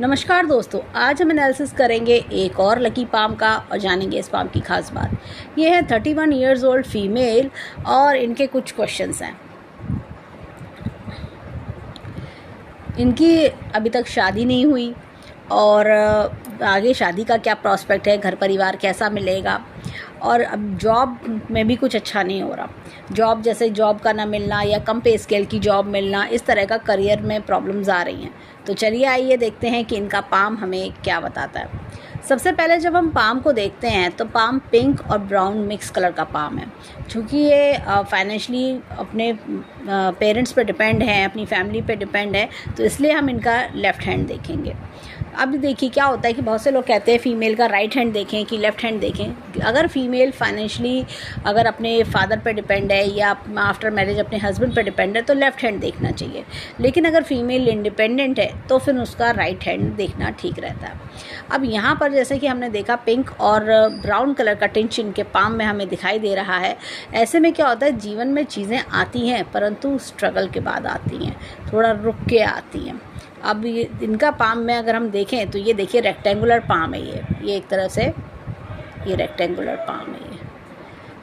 नमस्कार दोस्तों, आज हम एनालिसिस करेंगे एक और लकी पाम का और जानेंगे इस पाम की खास बात। ये है 31 ईयर्स ओल्ड फीमेल और इनके कुछ क्वेश्चंस हैं। इनकी अभी तक शादी नहीं हुई और आगे शादी का क्या प्रॉस्पेक्ट है, घर परिवार कैसा मिलेगा, और अब जॉब में भी कुछ अच्छा नहीं हो रहा। जॉब जैसे जॉब का ना मिलना या कम पे स्केल की जॉब मिलना, इस तरह का करियर में प्रॉब्लम्स आ रही हैं। तो चलिए आइए देखते हैं कि इनका पाम हमें क्या बताता है। सबसे पहले जब हम पाम को देखते हैं तो पाम पिंक और ब्राउन मिक्स कलर का पाम है। क्योंकि ये फाइनेंशियली अपने पेरेंट्स पे डिपेंड है, अपनी फैमिली पे डिपेंड है, तो इसलिए हम इनका लेफ़्ट हैंड देखेंगे। अब देखिए क्या होता है कि बहुत से लोग कहते हैं फ़ीमेल का राइट हैंड देखें कि लेफ़्ट हैंड देखें। अगर फ़ीमेल फाइनेंशियली अगर अपने फादर पे डिपेंड है या आफ्टर मैरिज अपने हस्बैंड पे डिपेंड है तो लेफ़्ट हैंड देखना चाहिए। लेकिन अगर फ़ीमेल इंडिपेंडेंट है तो फिर उसका राइट हैंड देखना ठीक रहता है। अब यहाँ पर जैसे कि हमने देखा पिंक और ब्राउन कलर का टिंच इनके पाम में हमें दिखाई दे रहा है। ऐसे में क्या होता है, जीवन में चीज़ें आती हैं परंतु स्ट्रगल के बाद आती हैं, थोड़ा रुक के आती हैं। अब ये इनका पाम में अगर हम देखें तो ये देखिए रेक्टेंगुलर पाम है। ये एक तरह से ये रेक्टेंगुलर पाम है। ये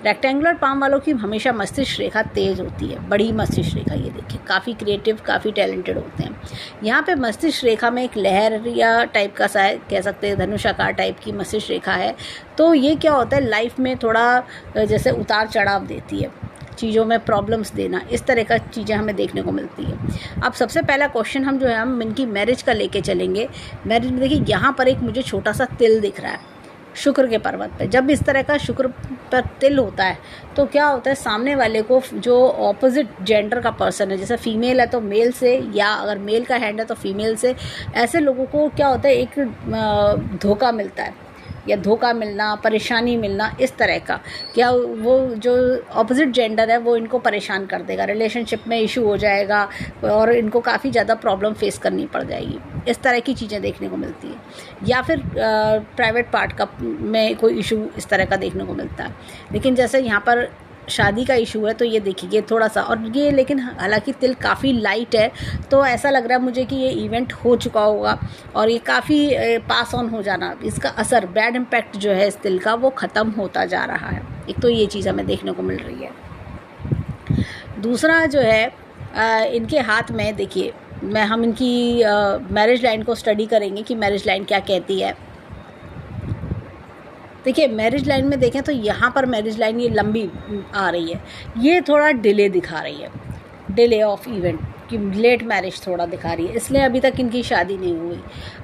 रेक्टेंगुलर पाम वालों की हमेशा मस्तिष्क रेखा तेज़ होती है, बड़ी मस्तिष्क रेखा। ये देखिए काफ़ी क्रिएटिव, काफ़ी टैलेंटेड होते हैं। यहाँ पे मस्तिष्क रेखा में एक लहर या टाइप का सा कह सकते हैं, धनुषाकार टाइप की मस्तिष्क रेखा है। तो ये क्या होता है, लाइफ में थोड़ा जैसे उतार चढ़ाव देती है, चीज़ों में प्रॉब्लम्स देना, इस तरह का चीज़ें हमें देखने को मिलती है। अब सबसे पहला क्वेश्चन हम जो है हम इनकी मैरिज का लेके चलेंगे। मैरिज में देखिए यहाँ पर एक मुझे छोटा सा तिल दिख रहा है शुक्र के पर्वत पे। जब इस तरह का शुक्र पर तिल होता है तो क्या होता है, सामने वाले को जो ऑपोजिट जेंडर का पर्सन है, जैसे फीमेल है तो मेल से, या अगर मेल का हैंड है तो फीमेल से, ऐसे लोगों को क्या होता है एक धोखा मिलता है या धोखा मिलना, परेशानी मिलना, इस तरह का। क्या वो जो ऑपोजिट जेंडर है वो इनको परेशान कर देगा, रिलेशनशिप में इशू हो जाएगा और इनको काफ़ी ज़्यादा प्रॉब्लम फेस करनी पड़ जाएगी। इस तरह की चीज़ें देखने को मिलती है। या फिर प्राइवेट पार्ट का में कोई इशू इस तरह का देखने को मिलता है। लेकिन जैसे यहाँ पर शादी का इशू है तो ये देखिए थोड़ा सा, और ये लेकिन हालांकि तिल काफ़ी लाइट है तो ऐसा लग रहा है मुझे कि ये इवेंट हो चुका होगा और ये काफ़ी पास ऑन हो जाना, इसका असर, बैड इम्पैक्ट जो है इस तिल का वो ख़त्म होता जा रहा है। एक तो ये चीज़ हमें देखने को मिल रही है। दूसरा जो है इनके हाथ में देखिए, हम इनकी मैरिज लाइन को स्टडी करेंगे कि मैरिज लाइन क्या कहती है। देखिए मैरिज लाइन में देखें तो यहाँ पर मैरिज लाइन ये लंबी आ रही है, ये थोड़ा डिले दिखा रही है, डिले ऑफ इवेंट कि लेट मैरिज थोड़ा दिखा रही है, इसलिए अभी तक इनकी शादी नहीं हुई।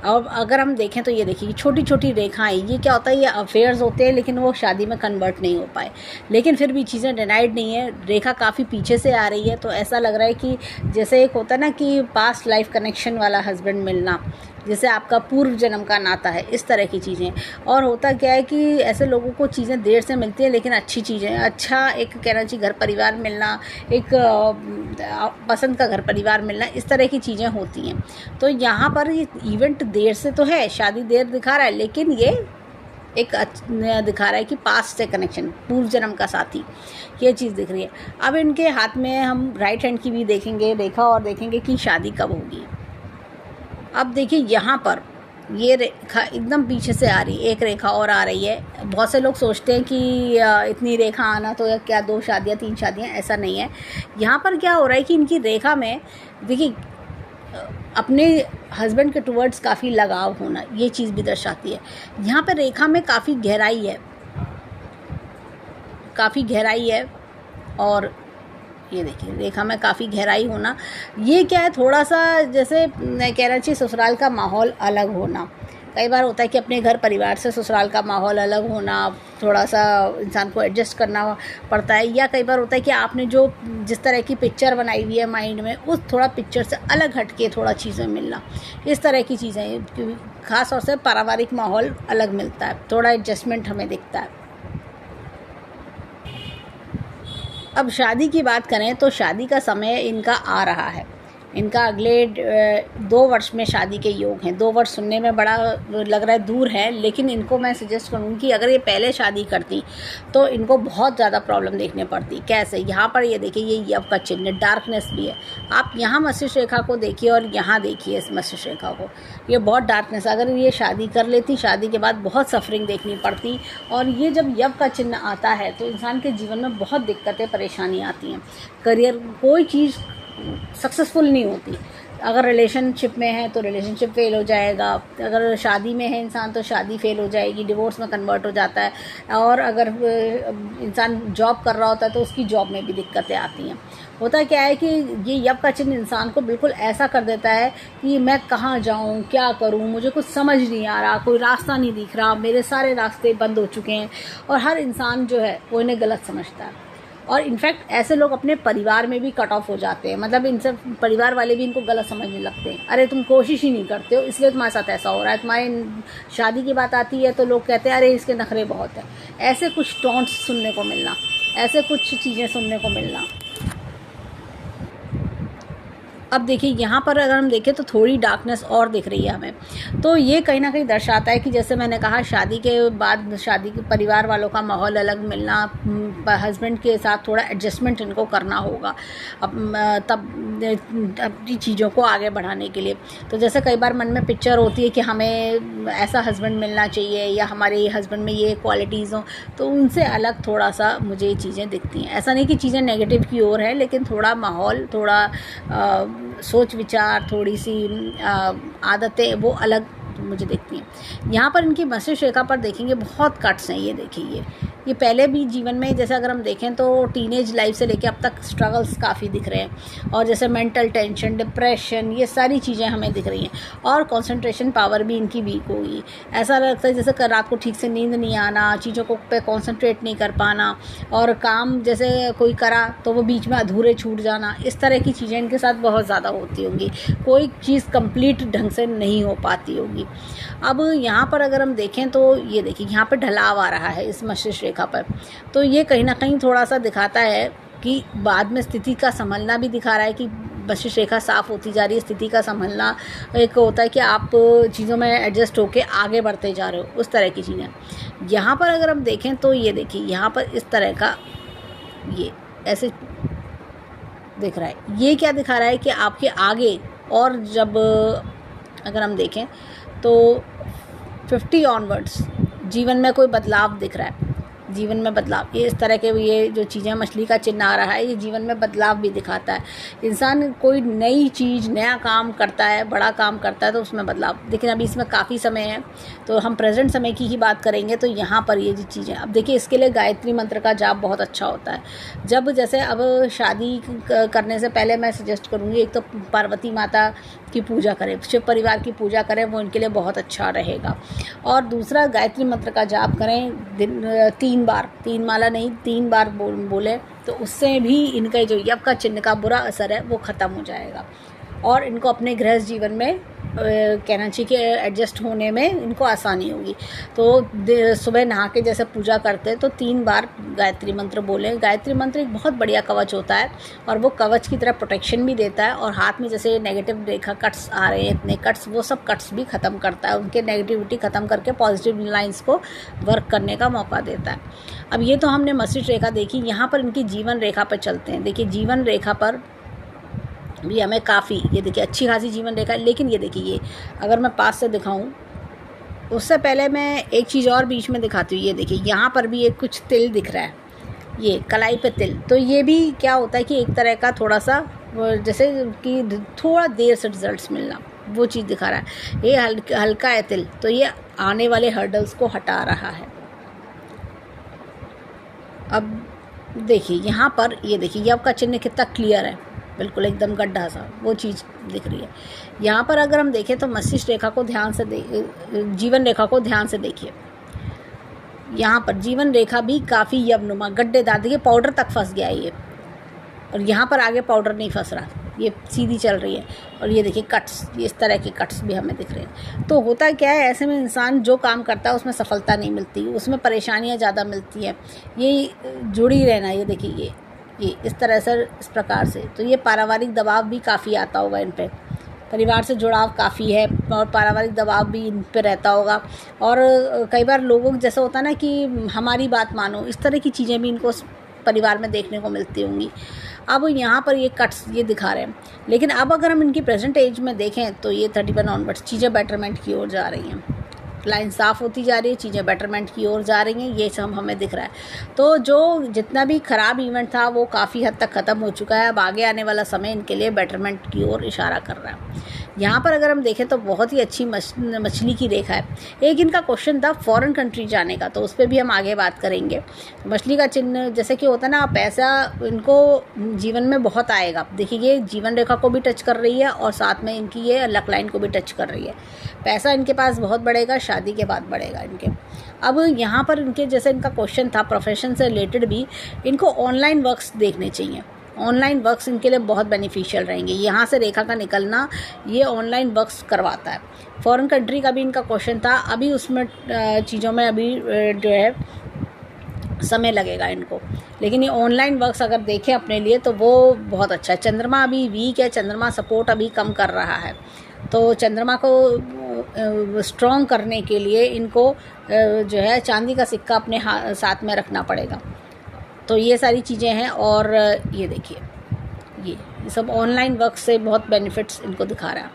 अब अगर हम देखें तो ये देखिए छोटी छोटी रेखाएं, ये क्या होता है, ये अफेयर्स होते हैं लेकिन वो शादी में कन्वर्ट नहीं हो पाए, लेकिन फिर भी चीज़ें डिनाइड नहीं है। रेखा काफ़ी पीछे से आ रही है तो ऐसा लग रहा है कि जैसे एक होता है ना कि पास्ट लाइफ कनेक्शन वाला हस्बैंड मिलना, जैसे आपका पूर्व जन्म का नाता है, इस तरह की चीज़ें। और होता क्या है कि ऐसे लोगों को चीज़ें देर से मिलती हैं लेकिन अच्छी चीज़ें, अच्छा एक कहना चाहिए घर परिवार मिलना, एक पसंद का घर परिवार मिलना, इस तरह की चीज़ें होती हैं। तो यहाँ पर ये इवेंट देर से तो है, शादी देर दिखा रहा है, लेकिन ये एक दिखा रहा है कि पास्ट से कनेक्शन, पूर्व जन्म का साथी, ये चीज़ दिख रही है। अब इनके हाथ में हम राइट हैंड की भी देखेंगे रेखा और देखेंगे कि शादी कब होगी। अब देखिए यहाँ पर ये रेखा एकदम पीछे से आ रही है, एक रेखा और आ रही है। बहुत से लोग सोचते हैं कि इतनी रेखा आना तो या क्या 2 शादियाँ 3 शादियाँ, ऐसा नहीं है। यहाँ पर क्या हो रहा है कि इनकी रेखा में देखिए अपने हस्बैंड के टुवर्ड्स काफ़ी लगाव होना, ये चीज़ भी दर्शाती है। यहाँ पर रेखा में काफ़ी गहराई है, काफ़ी गहराई है, और ये देखिए रेखा में काफ़ी गहराई होना, ये क्या है, थोड़ा सा जैसे कहना चाहिए ससुराल का माहौल अलग होना। कई बार होता है कि अपने घर परिवार से ससुराल का माहौल अलग होना, थोड़ा सा इंसान को एडजस्ट करना पड़ता है। या कई बार होता है कि आपने जो जिस तरह की पिक्चर बनाई हुई है माइंड में, उस थोड़ा पिक्चर से अलग हट के थोड़ा चीज़ें मिलना, इस तरह की चीज़ें, ख़ास तौर से पारिवारिक माहौल अलग मिलता है, थोड़ा एडजस्टमेंट हमें दिखता है। अब शादी की बात करें तो शादी का समय इनका आ रहा है, इनका अगले 2 वर्ष में शादी के योग हैं। 2 वर्ष सुनने में बड़ा लग रहा है दूर है, लेकिन इनको मैं सजेस्ट करूँगी कि अगर ये पहले शादी करती तो इनको बहुत ज़्यादा प्रॉब्लम देखने पड़ती। कैसे? यहाँ पर ये देखिए, ये यव का चिन्ह, डार्कनेस भी है। आप यहाँ मस्तिष्क रेखा को देखिए और यहाँ देखिए इस मस्तिष्क रेखा को, ये बहुत डार्कनेस। अगर ये शादी कर लेती, शादी के बाद बहुत सफरिंग देखनी पड़ती। और ये जब यव का चिन्ह आता है तो इंसान के जीवन में बहुत दिक्कतें, परेशानी आती हैं। करियर, कोई चीज़ सक्सेसफुल नहीं होती। अगर रिलेशनशिप में है तो रिलेशनशिप फेल हो जाएगा, अगर शादी में है इंसान तो शादी फेल हो जाएगी, डिवोर्स में कन्वर्ट हो जाता है। और अगर इंसान जॉब कर रहा होता है तो उसकी जॉब में भी दिक्कतें आती हैं। होता क्या है कि ये यव का चिन्ह इंसान को बिल्कुल ऐसा कर देता है कि मैं कहाँ जाऊँ, क्या करूँ, मुझे कुछ समझ नहीं आ रहा, कोई रास्ता नहीं दिख रहा, मेरे सारे रास्ते बंद हो चुके हैं। और हर इंसान जो है वो इन्हें गलत समझता है। और इनफैक्ट ऐसे लोग अपने परिवार में भी कट ऑफ हो जाते हैं, मतलब इनसे परिवार वाले भी इनको गलत समझने लगते हैं। अरे तुम कोशिश ही नहीं करते हो इसलिए तुम्हारे साथ ऐसा हो रहा है। तुम्हारी शादी की बात आती है तो लोग कहते हैं अरे इसके नखरे बहुत है। ऐसे कुछ टॉन्ट्स सुनने को मिलना, ऐसे कुछ चीज़ें सुनने को मिलना। अब देखिए यहाँ पर अगर हम देखें तो थोड़ी डार्कनेस और दिख रही है हमें, तो ये कहीं ना कहीं दर्शाता है कि जैसे मैंने कहा, शादी के बाद शादी के परिवार वालों का माहौल अलग मिलना, हस्बैंड के साथ थोड़ा एडजस्टमेंट इनको करना होगा तब अपनी चीज़ों को आगे बढ़ाने के लिए। तो जैसे कई बार मन में पिक्चर होती है कि हमें ऐसा हस्बैंड मिलना चाहिए या हमारे हस्बैंड में ये क्वालिटीज़ हों, तो उनसे अलग थोड़ा सा मुझे ये चीज़ें दिखती हैं। ऐसा नहीं कि चीज़ें नेगेटिव की ओर है, लेकिन थोड़ा माहौल, थोड़ा सोच विचार, थोड़ी सी आदतें वो अलग मुझे दिखती हैं। यहाँ पर इनकी मस्तिष्क रेखा पर देखेंगे बहुत कट्स हैं। ये देखिए, ये पहले भी जीवन में, जैसे अगर हम देखें तो टीनेज लाइफ से लेके अब तक स्ट्रगल्स काफ़ी दिख रहे हैं। और जैसे मेंटल टेंशन, डिप्रेशन, ये सारी चीज़ें हमें दिख रही हैं। और कंसंट्रेशन पावर भी इनकी वीक होगी। ऐसा लगता है जैसे रात को ठीक से नींद नहीं आना, चीज़ों को पे कॉन्सेंट्रेट नहीं कर पाना, और काम जैसे कोई करा तो वो बीच में अधूरे छूट जाना। इस तरह की चीज़ें इनके साथ बहुत ज़्यादा होती होंगी। कोई चीज़ कंप्लीट ढंग से नहीं हो पाती होगी। अब यहाँ पर अगर हम देखें तो ये देखिए, यहाँ पर ढलाव आ रहा है इस मस्तिष्क रेखा पर, तो ये कहीं ना कहीं थोड़ा सा दिखाता है कि बाद में स्थिति का संभलना भी दिखा रहा है कि मस्तिष्क रेखा साफ होती जा रही है। स्थिति का संभलना एक होता है कि आप चीज़ों में एडजस्ट होके आगे बढ़ते जा रहे हो, उस तरह की चीज़ें। यहाँ पर अगर हम देखें तो ये देखिए, यहाँ पर इस तरह का ये ऐसे दिख रहा है। ये क्या दिखा रहा है कि आपके आगे, और जब अगर हम देखें तो 50 ऑनवर्ड्स जीवन में कोई बदलाव दिख रहा है। जीवन में बदलाव, ये इस तरह के, ये जो चीज़ें, मछली का चिन्ह आ रहा है, ये जीवन में बदलाव भी दिखाता है। इंसान कोई नई चीज़, नया काम करता है, बड़ा काम करता है तो उसमें बदलाव। लेकिन अभी इसमें काफ़ी समय है तो हम प्रेजेंट समय की ही बात करेंगे। तो यहाँ पर ये जो चीज़ें, अब देखिए, इसके लिए गायत्री मंत्र का जाप बहुत अच्छा होता है। जब जैसे अब शादी करने से पहले मैं सजेस्ट करूँगी, एक तो पार्वती माता की पूजा करें, शिव परिवार की पूजा करें, वो इनके लिए बहुत अच्छा रहेगा। और दूसरा, गायत्री मंत्र का जाप करें दिन 3 बार, 3 माला नहीं, 3 बार बोले तो उससे भी इनका जो यव का चिन्ह का बुरा असर है वो ख़त्म हो जाएगा। और इनको अपने गृहस्थ जीवन में कहना चाहिए कि एडजस्ट होने में इनको आसानी होगी। तो सुबह नहा के जैसे पूजा करते हैं तो 3 बार गायत्री मंत्र बोलें। गायत्री मंत्र एक बहुत बढ़िया कवच होता है और वो कवच की तरह प्रोटेक्शन भी देता है। और हाथ में जैसे नेगेटिव रेखा कट्स आ रहे हैं, इतने कट्स, वो सब कट्स भी ख़त्म करता है, उनके नेगेटिविटी ख़त्म करके पॉजिटिव लाइन्स को वर्क करने का मौका देता है। अब ये तो हमने मस्तिष्क रेखा देखी। यहाँ पर इनकी जीवन रेखा पर चलते हैं। देखिए, जीवन रेखा पर भी हमें काफ़ी, ये देखिए, अच्छी खासी जीवन रेखा। लेकिन ये देखिए, ये अगर मैं पास से दिखाऊं, उससे पहले मैं एक चीज़ और बीच में दिखाती हूँ। ये देखिए, यहाँ पर भी एक कुछ तिल दिख रहा है, ये कलाई पे तिल। तो ये भी क्या होता है कि एक तरह का थोड़ा सा जैसे कि थोड़ा देर से रिजल्ट्स मिलना, वो चीज़ दिखा रहा है। ये हल्का है तिल, तो ये आने वाले हर्डल्स को हटा रहा है। अब देखिए, यहाँ पर ये देखिए, यव का चिन्ह कितना क्लियर है, बिल्कुल एकदम गड्ढा सा, वो चीज़ दिख रही है। यहाँ पर अगर हम देखें तो मस्तिष्क रेखा को ध्यान से जीवन रेखा को ध्यान से देखिए। यहाँ पर जीवन रेखा भी काफ़ी यवनुमा, गड्ढेदार, देखिए पाउडर तक फंस गया है ये, और यहाँ पर आगे पाउडर नहीं फंस रहा, ये सीधी चल रही है। और ये देखिए कट्स, ये इस तरह के कट्स भी हमें दिख रहे हैं। तो होता क्या है, ऐसे में इंसान जो काम करता है उसमें सफलता नहीं मिलती, उसमें परेशानियाँ ज़्यादा मिलती हैं। ये जुड़ी रहना, ये देखिए, ये इस तरह से, इस प्रकार से। तो ये पारिवारिक दबाव भी काफ़ी आता होगा इन पे, परिवार से जुड़ाव काफ़ी है और पारिवारिक दबाव भी इन पे रहता होगा। और कई बार लोगों को जैसा होता है ना कि हमारी बात मानो, इस तरह की चीज़ें भी इनको परिवार में देखने को मिलती होंगी। अब यहाँ पर ये कट्स ये दिखा रहे हैं, लेकिन अब अगर हम इनकी प्रेजेंट एज में देखें तो ये 31 ऑनवर्ड्स चीज़ें बेटरमेंट की ओर जा रही हैं, लाइन साफ़ होती जा रही है, चीज़ें बेटरमेंट की ओर जा रही हैं, ये सब हमें दिख रहा है। तो जो जितना भी ख़राब इवेंट था वो काफ़ी हद तक ख़त्म हो चुका है। अब आगे आने वाला समय इनके लिए बेटरमेंट की ओर इशारा कर रहा है। यहाँ पर अगर हम देखें तो बहुत ही अच्छी मछली की रेखा है। एक इनका क्वेश्चन था फॉरेन कंट्री जाने का, तो उस पर भी हम आगे बात करेंगे। मछली का चिन्ह जैसे कि होता है ना, पैसा इनको जीवन में बहुत आएगा। देखिए ये जीवन रेखा को भी टच कर रही है और साथ में इनकी ये लक लाइन को भी टच कर रही है। पैसा इनके पास बहुत बढ़ेगा, शादी के बाद बढ़ेगा इनके। अब यहाँ पर इनके जैसे इनका क्वेश्चन था प्रोफेशन से रिलेटेड भी, इनको ऑनलाइन वर्क्स देखने चाहिए। ऑनलाइन वर्क्स इनके लिए बहुत बेनिफिशियल रहेंगे। यहाँ से रेखा का निकलना ये ऑनलाइन वर्क्स करवाता है। फॉरेन कंट्री का भी इनका क्वेश्चन था, अभी उसमें चीज़ों में अभी जो है समय लगेगा इनको, लेकिन ये ऑनलाइन वर्क्स अगर देखें अपने लिए तो वो बहुत अच्छा है। चंद्रमा अभी वीक है, चंद्रमा सपोर्ट अभी कम कर रहा है, तो चंद्रमा को स्ट्रॉन्ग करने के लिए इनको जो है चांदी का सिक्का अपने साथ में रखना पड़ेगा। तो ये सारी चीज़ें हैं। और ये देखिए ये सब ऑनलाइन वर्क से बहुत बेनिफिट्स इनको दिखा रहा है।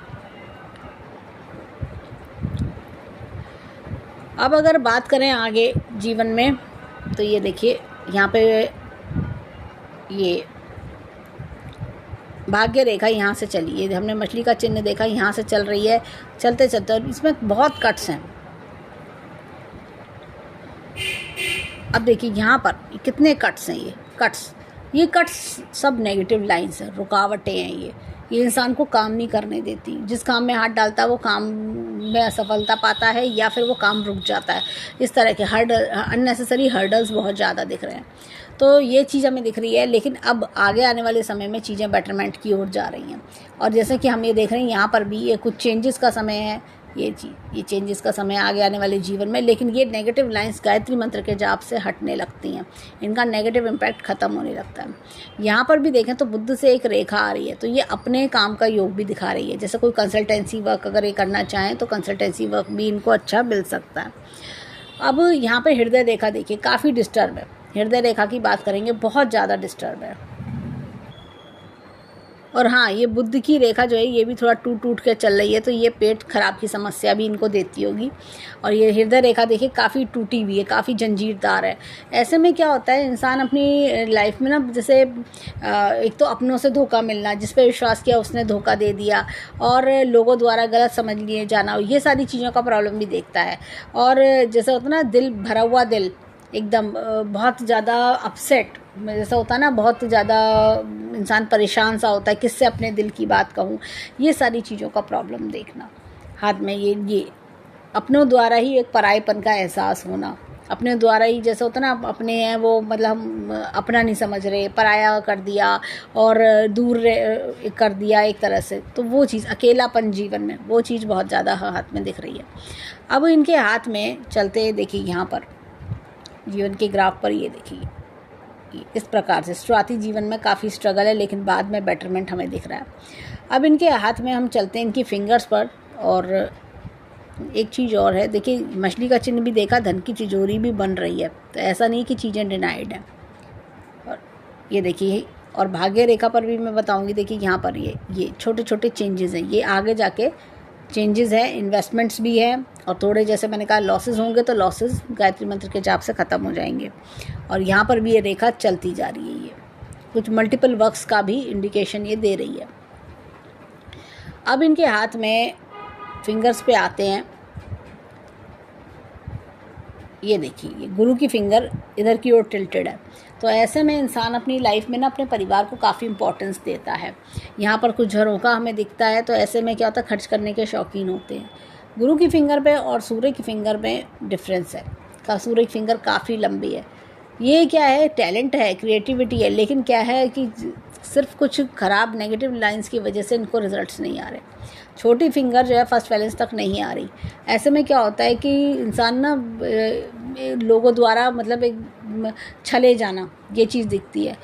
अब अगर बात करें आगे जीवन में तो ये देखिए यहाँ पे ये भाग्य रेखा यहाँ से चली, ये हमने मछली का चिन्ह देखा, यहाँ से चल रही है। चलते चलते इसमें बहुत कट्स हैं। अब देखिए यहाँ पर कितने कट्स हैं, ये कट्स सब नेगेटिव लाइंस हैं, रुकावटें हैं। ये इंसान को काम नहीं करने देती। जिस काम में हाथ डालता है वो काम में असफलता पाता है या फिर वो काम रुक जाता है। इस तरह के अननेसेसरी हर्डल्स बहुत ज़्यादा दिख रहे हैं। तो ये चीज़ हमें दिख रही है, लेकिन अब आगे आने वाले समय में चीज़ें बेटरमेंट की ओर जा रही हैं। और जैसे कि हम ये देख रहे हैं यहाँ पर भी ये कुछ चेंजेस का समय है, ये चेंजेस का समय आगे आने वाले जीवन में। लेकिन ये नेगेटिव लाइंस गायत्री मंत्र के जाप से हटने लगती हैं, इनका नेगेटिव इम्पैक्ट ख़त्म होने लगता है। यहाँ पर भी देखें तो बुध से एक रेखा आ रही है, तो ये अपने काम का योग भी दिखा रही है। जैसे कोई कंसल्टेंसी वर्क अगर ये करना चाहें तो कंसल्टेंसी वर्क भी इनको अच्छा मिल सकता है। अब यहाँ पर हृदय रेखा देखिए काफ़ी डिस्टर्ब है। हृदय रेखा की बात करेंगे, बहुत ज़्यादा डिस्टर्ब है। और हाँ, ये बुध की रेखा जो है ये भी थोड़ा टूट के चल रही है, तो ये पेट खराब की समस्या भी इनको देती होगी। और ये हृदय रेखा देखिए काफ़ी टूटी हुई है, काफ़ी जंजीरदार है। ऐसे में क्या होता है, इंसान अपनी लाइफ में ना जैसे एक तो अपनों से धोखा मिलना, जिस पे विश्वास किया उसने धोखा दे दिया, और लोगों द्वारा गलत समझ लिए जाना, ये सारी चीज़ों का प्रॉब्लम भी देखता है। और जैसे होता है ना दिल भरा हुआ दिल, एकदम बहुत ज़्यादा अपसेट जैसा होता है ना, बहुत ज़्यादा इंसान परेशान सा होता है, किससे अपने दिल की बात कहूँ, ये सारी चीज़ों का प्रॉब्लम देखना। हाथ में ये अपनों द्वारा ही एक परायेपन का एहसास होना, अपने द्वारा ही जैसा होता है ना, अपने हैं वो मतलब हम अपना नहीं समझ रहे, पराया कर दिया और दूर कर दिया एक तरह से। तो वो चीज़ अकेलापन जीवन में, वो चीज़ बहुत ज़्यादा हाथ में दिख रही है। अब इनके हाथ में चलते देखिए यहाँ पर जीवन के ग्राफ पर ये देखिए इस प्रकार से शुरुआती जीवन में काफ़ी स्ट्रगल है, लेकिन बाद में बेटरमेंट हमें दिख रहा है। अब इनके हाथ में हम चलते हैं इनकी फिंगर्स पर। और एक चीज़ और है, देखिए मछली का चिन्ह भी देखा, धन की तिजोरी भी बन रही है, तो ऐसा नहीं कि चीज़ें डिनाइड हैं। और ये देखिए, और भाग्य रेखा पर भी मैं बताऊंगी। देखिए यहाँ पर ये छोटे छोटे चेंजेस हैं, ये आगे जाके चेंजेस है, इन्वेस्टमेंट्स भी है, और थोड़े जैसे मैंने कहा लॉसेस होंगे, तो लॉसेस गायत्री मंत्र के जाप से ख़त्म हो जाएंगे। और यहाँ पर भी ये रेखा चलती जा रही है, ये कुछ मल्टीपल वर्क्स का भी इंडिकेशन ये दे रही है। अब इनके हाथ में फिंगर्स पे आते हैं, ये देखिए ये गुरु की फिंगर इधर की ओर टिल्टेड है। तो ऐसे में इंसान अपनी लाइफ में ना अपने परिवार को काफ़ी इंपॉर्टेंस देता है। यहाँ पर कुछ झरोखा हमें दिखता है, तो ऐसे में क्या होता है, खर्च करने के शौकीन होते हैं। गुरु की फिंगर पे और सूर्य की फिंगर में डिफरेंस है, सूर्य की फिंगर काफ़ी लंबी है। ये क्या है, टैलेंट है, क्रिएटिविटी है, लेकिन क्या है कि सिर्फ कुछ ख़राब नेगेटिव लाइंस की वजह से इनको रिजल्ट्स नहीं आ रहे। छोटी फिंगर जो है फर्स्ट बैलेंस तक नहीं आ रही। ऐसे में क्या होता है कि इंसान ना लोगों द्वारा मतलब एक छले जाना, ये चीज़ दिखती है,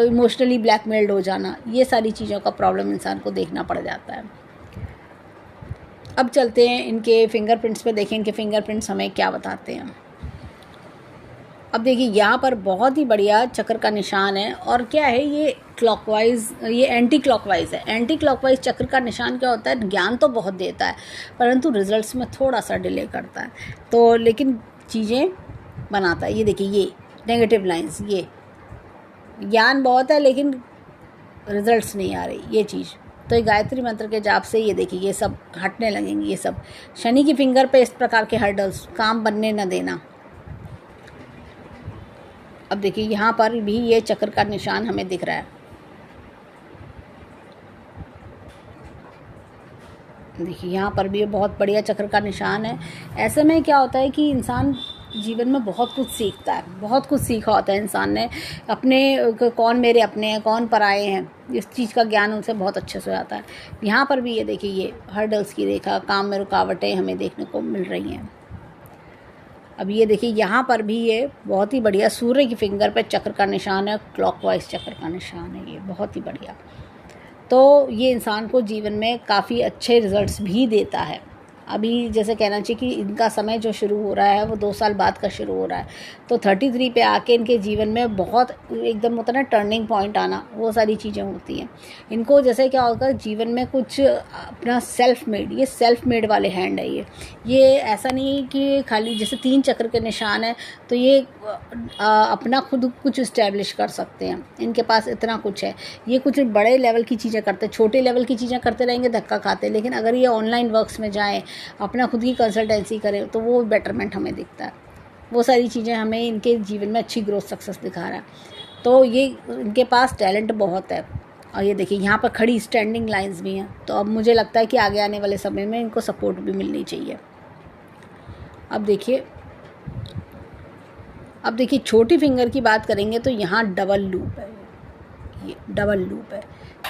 इमोशनली ब्लैकमेल्ड हो जाना, ये सारी चीज़ों का प्रॉब्लम इंसान को देखना पड़ जाता है। अब चलते हैं इनके फिंगरप्रिंट्स पे, देखें इनके फिंगरप्रिंट्स हमें क्या बताते हैं। अब देखिए यहाँ पर बहुत ही बढ़िया चक्र का निशान है, और क्या है ये क्लॉकवाइज, ये एंटी क्लॉकवाइज है। एंटी क्लॉकवाइज चक्र का निशान क्या होता है, ज्ञान तो बहुत देता है परंतु रिजल्ट्स में थोड़ा सा डिले करता है, तो लेकिन चीज़ें बनाता है। ये देखिए ये नेगेटिव लाइंस, ये ज्ञान बहुत है लेकिन रिजल्ट्स नहीं आ रही, ये चीज़। तो ये गायत्री मंत्र के जाप से ये देखिए ये सब हटने लगेंगे। ये सब शनि की फिंगर पे इस प्रकार के हर्डल्स, काम बनने न देना। अब देखिए यहाँ पर भी ये चक्र का निशान हमें दिख रहा है। देखिए यहाँ पर भी ये बहुत बढ़िया चक्र का निशान है। ऐसे में क्या होता है कि इंसान जीवन में बहुत कुछ सीखता है, बहुत कुछ सीखा होता है इंसान ने, अपने कौन मेरे अपने हैं कौन पराए हैं, इस चीज़ का ज्ञान उनसे बहुत अच्छे से आता है। यहाँ पर भी ये देखिए ये हर्डल्स की रेखा, काम में रुकावटें हमें देखने को मिल रही हैं। अब ये देखिए यहाँ पर भी ये बहुत ही बढ़िया सूर्य की फिंगर पे चक्र का निशान है, क्लॉकवाइज चक्र का निशान है, ये बहुत ही बढ़िया। तो ये इंसान को जीवन में काफ़ी अच्छे रिजल्ट्स भी देता है। अभी जैसे कहना चाहिए कि इनका समय जो शुरू हो रहा है वो 2 साल बाद का शुरू हो रहा है, तो 33 पे आके इनके जीवन में बहुत एकदम होता है ना टर्निंग पॉइंट आना, वो सारी चीज़ें होती हैं। इनको जैसे क्या होगा जीवन में कुछ अपना सेल्फ मेड, ये सेल्फ मेड वाले हैंड है ये ऐसा नहीं है कि खाली जैसे 3 चक्र के निशान है तो ये अपना खुद कुछ इस्टेब्लिश कर सकते हैं, इनके पास इतना कुछ है। ये कुछ बड़े लेवल की चीज़ें करते, छोटे लेवल की चीज़ें करते रहेंगे धक्का खाते, लेकिन अगर ये ऑनलाइन वर्क्स में जाएँ, अपना खुद की कंसल्टेंसी करें तो वो बेटरमेंट हमें दिखता है। वो सारी चीज़ें हमें इनके जीवन में अच्छी ग्रोथ सक्सेस दिखा रहा है। तो ये इनके पास टैलेंट बहुत है। और ये देखिए यहाँ पर खड़ी स्टैंडिंग लाइंस भी हैं, तो अब मुझे लगता है कि आगे आने वाले समय में इनको सपोर्ट भी मिलनी चाहिए। अब देखिए छोटी फिंगर की बात करेंगे तो यहाँ डबल लूप है, ये डबल लूप है।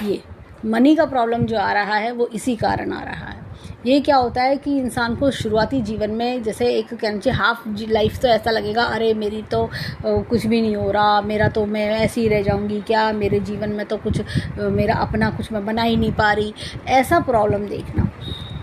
ये मनी का प्रॉब्लम जो आ रहा है वो इसी कारण आ रहा है। ये क्या होता है कि इंसान को शुरुआती जीवन में जैसे एक कहना चाहिए हाफ लाइफ तो ऐसा लगेगा, अरे मेरी तो कुछ भी नहीं हो रहा, मेरा तो मैं ऐसी ही रह जाऊंगी क्या, मेरे जीवन में तो कुछ मेरा अपना कुछ मैं बना ही नहीं पा रही, ऐसा प्रॉब्लम देखना,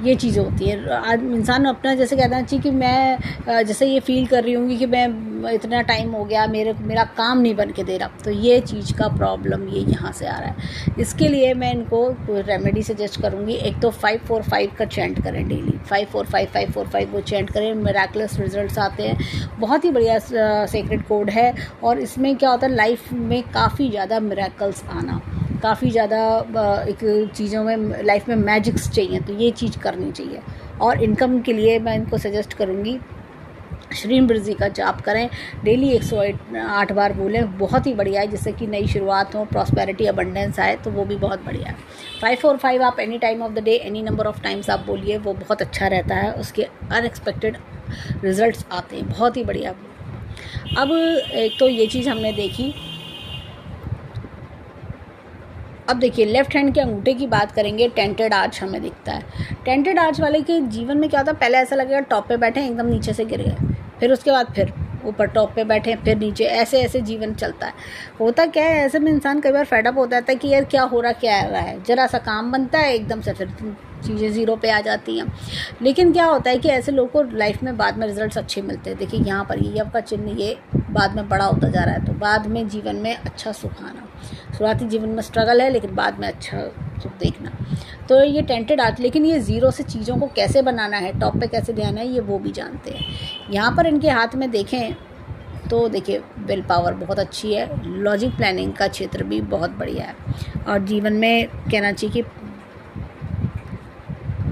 ये चीज़ होती है। इंसान अपना जैसे कहना चाहिए कि मैं जैसे ये फील कर रही हूँगी कि मैं इतना टाइम हो गया मेरा काम नहीं बन के दे रहा, तो ये चीज़ का प्रॉब्लम ये यहाँ से आ रहा है। इसके लिए मैं इनको रेमेडी सजेस्ट करूँगी। एक तो 545 का चैंट करें डेली, 545 वो चैंट करें, मिरेकलस रिजल्ट्स आते हैं। बहुत ही बढ़िया सीक्रेट कोड है, और इसमें क्या होता है लाइफ में काफ़ी ज़्यादा मिरेकल्स आना, काफ़ी ज़्यादा एक चीज़ों में लाइफ में मैजिक्स चाहिए, तो ये चीज़ करनी चाहिए। और इनकम के लिए मैं इनको सजेस्ट करूँगी श्रीम ब्रजी का जाप करें डेली, 108 बार बोलें, बहुत ही बढ़िया है, जिससे कि नई शुरुआत हो, प्रॉस्पेरिटी अबंडेंस आए, तो वो भी बहुत बढ़िया है। 545 आप any time of the day, any number of times आप बोलिए, वो बहुत अच्छा रहता है, उसके अनएक्सपेक्टेड रिजल्ट्स आते हैं, बहुत ही बढ़िया। अब एक तो ये चीज़ हमने देखी। अब देखिए लेफ्ट हैंड के अंगूठे की बात करेंगे, टेंटेड आर्च हमें दिखता है। टेंटेड आर्च वाले के जीवन में क्या होता है, पहले ऐसा लगेगा टॉप पे बैठे एकदम नीचे से गिर गए, फिर उसके बाद फिर ऊपर टॉप पे बैठे फिर नीचे, ऐसे ऐसे जीवन चलता है। होता क्या है, ऐसे में इंसान कई बार फेडअप हो जाता है कि यार क्या हो रहा है, जरा सा काम बनता है एकदम से फिर चीज़ें ज़ीरो पे आ जाती हैं। लेकिन क्या होता है कि ऐसे लोगों को लाइफ में बाद में रिजल्ट्स अच्छे मिलते हैं। देखिए यहाँ पर ये का चिन्ह ये बाद में बड़ा होता जा रहा है, तो बाद में जीवन में अच्छा सुख आना। शुरुआती जीवन में स्ट्रगल है लेकिन बाद में अच्छा सुख देखना, तो ये टेंटेड आर्च। लेकिन ये ज़ीरो से चीज़ों को कैसे बनाना है, टॉप पे कैसे ध्यान है, ये वो भी जानते हैं। यहाँ पर इनके हाथ में देखें तो देखिए विल पावर बहुत अच्छी है, लॉजिक प्लानिंग का क्षेत्र भी बहुत बढ़िया है, और जीवन में कहना चाहिए कि